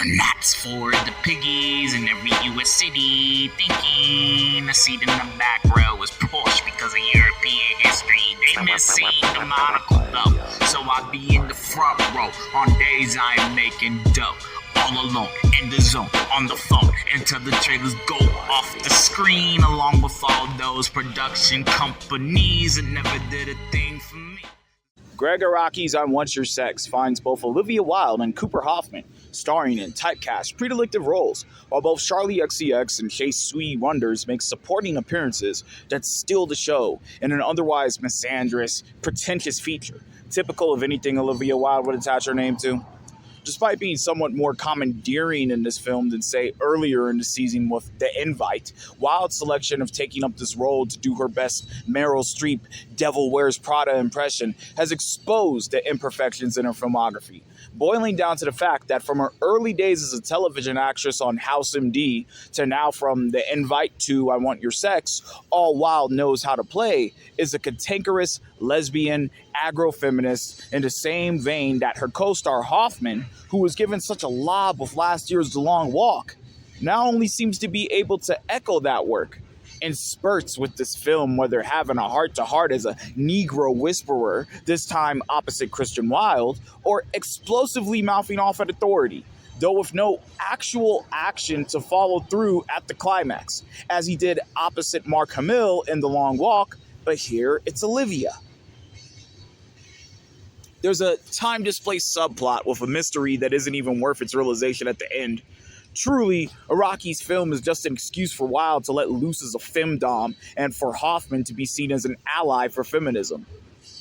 And that's for the piggies in every US city thinking a seat in the back row is Porsche because of European history. They miss seeing the monocle though, so I be in the front row on days I am making dough. All alone, in the zone, on the phone, until the trailers go off the screen, along with all those production companies that never did a thing for me. Greg Araki's on Once Your Sex finds both Olivia Wilde and Cooper Hoffman starring in typecast, predilective roles, while both Charli XCX and Chase Sui Wonders make supporting appearances that steal the show in an otherwise misandrous, pretentious feature, typical of anything Olivia Wilde would attach her name to. Despite being somewhat more commandeering in this film than, say, earlier in the season with The Invite, Wilde's selection of taking up this role to do her best Meryl Streep Devil Wears Prada impression has exposed the imperfections in her filmography, boiling down to the fact that from her early days as a television actress on House MD to now from The Invite to I Want Your Sex, all Wilde knows how to play is a cantankerous, lesbian, agro-feminist in the same vein that her co-star Hoffman, who was given such a lob with last year's The Long Walk, now only seems to be able to echo that work in spurts with this film, whether having a heart-to-heart as a Negro whisperer, this time opposite Christian Wilde, or explosively mouthing off at authority, though with no actual action to follow through at the climax, as he did opposite Mark Hamill in The Long Walk, but here it's Olivia. There's a time-displaced subplot with a mystery that isn't even worth its realization at the end. Truly, Araki's film is just an excuse for Wilde to let loose as a femdom and for Hoffman to be seen as an ally for feminism.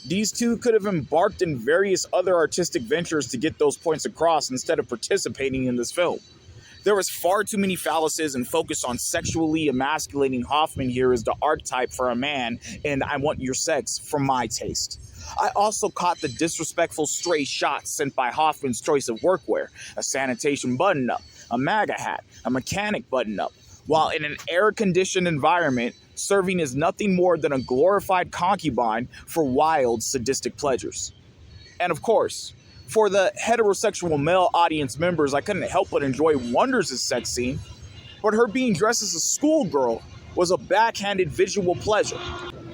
These two could have embarked in various other artistic ventures to get those points across instead of participating in this film. There was far too many phalluses and focus on sexually emasculating Hoffman here as the archetype for a man in I Want Your Sex for my taste. I also caught the disrespectful stray shots sent by Hoffman's choice of workwear, a sanitation button-up, a MAGA hat, a mechanic button-up, while in an air-conditioned environment, serving as nothing more than a glorified concubine for wild, sadistic pleasures. And of course, for the heterosexual male audience members, I couldn't help but enjoy Wonders' sex scene, but her being dressed as a schoolgirl was a backhanded visual pleasure,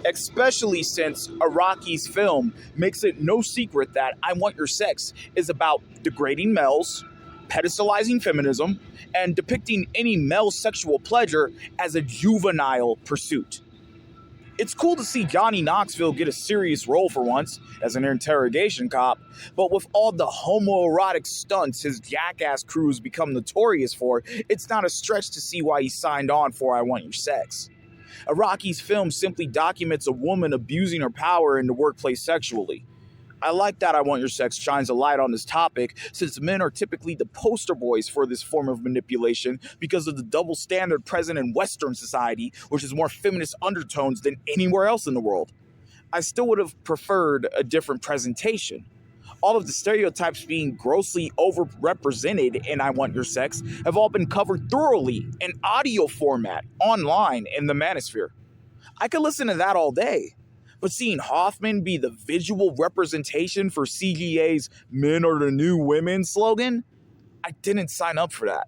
especially since Araki's film makes it no secret that I Want Your Sex is about degrading males, pedestalizing feminism, and depicting any male sexual pleasure as a juvenile pursuit. It's cool to see Johnny Knoxville get a serious role for once as an interrogation cop, but with all the homoerotic stunts his jackass crews become notorious for, it's not a stretch to see why he signed on for I Want Your Sex. Araki's film simply documents a woman abusing her power in the workplace sexually. I like that I Want Your Sex shines a light on this topic, since men are typically the poster boys for this form of manipulation because of the double standard present in Western society, which has more feminist undertones than anywhere else in the world. I still would have preferred a different presentation. All of the stereotypes being grossly overrepresented in I Want Your Sex have all been covered thoroughly in audio format, online, in the manosphere. I could listen to that all day. But seeing Hoffman be the visual representation for CGA's Men Are the New Women slogan, I didn't sign up for that.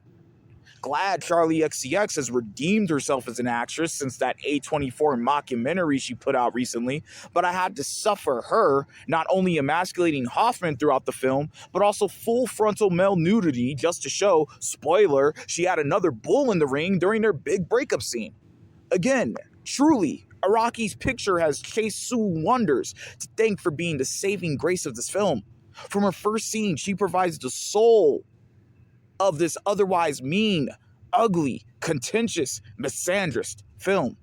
Glad Charli XCX has redeemed herself as an actress since that A24 mockumentary she put out recently, but I had to suffer her not only emasculating Hoffman throughout the film, but also full frontal male nudity just to show, spoiler, she had another bull in the ring during their big breakup scene. Again, truly, Araki's picture has Chase Sui Wonders to thank for being the saving grace of this film. From her first scene, she provides the soul of this otherwise mean, ugly, contentious, misandrist film.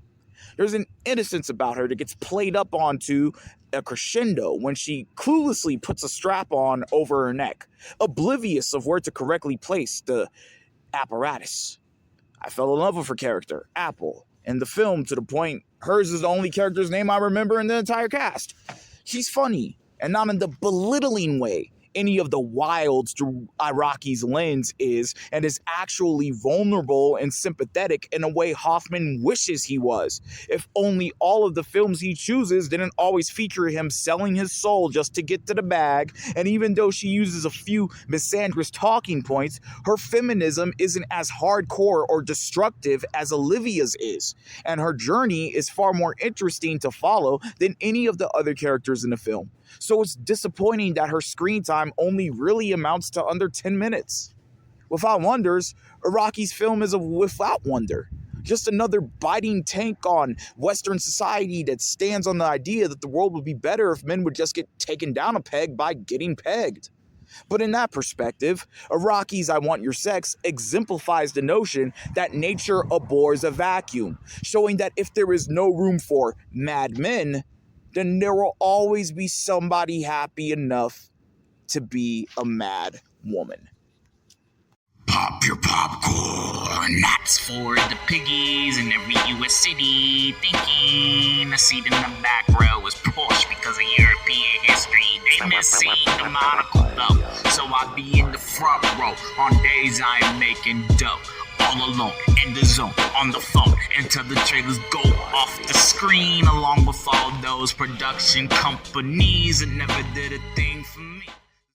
There's an innocence about her that gets played up onto a crescendo when she cluelessly puts a strap on over her neck, oblivious of where to correctly place the apparatus. I fell in love with her character, Apple, in the film to the point hers is the only character's name I remember in the entire cast. She's funny, and not in the belittling way any of the wilds through Iraqi's lens and is actually vulnerable and sympathetic in a way Hoffman wishes he was. If only all of the films he chooses didn't always feature him selling his soul just to get to the bag, and even though she uses a few misandrous talking points, her feminism isn't as hardcore or destructive as Olivia's is, and her journey is far more interesting to follow than any of the other characters in the film. So it's disappointing that her screen time only really amounts to under 10 minutes. Without Wonders, Iraqi's film is a without wonder. Just another biting take on Western society that stands on the idea that the world would be better if men would just get taken down a peg by getting pegged. But in that perspective, Iraqi's I Want Your Sex exemplifies the notion that nature abhors a vacuum, showing that if there is no room for mad men, then there will always be somebody happy enough to be a mad woman. Pop your popcorn. That's for the piggies in every US city thinking a seat in the back row is Porsche because of European history. They miss seeing the monocle though, so I be in the front row on days I am making dough. All alone, in the zone, on the phone, until the trailers go off the screen, along with all those production companies that never did a thing for me.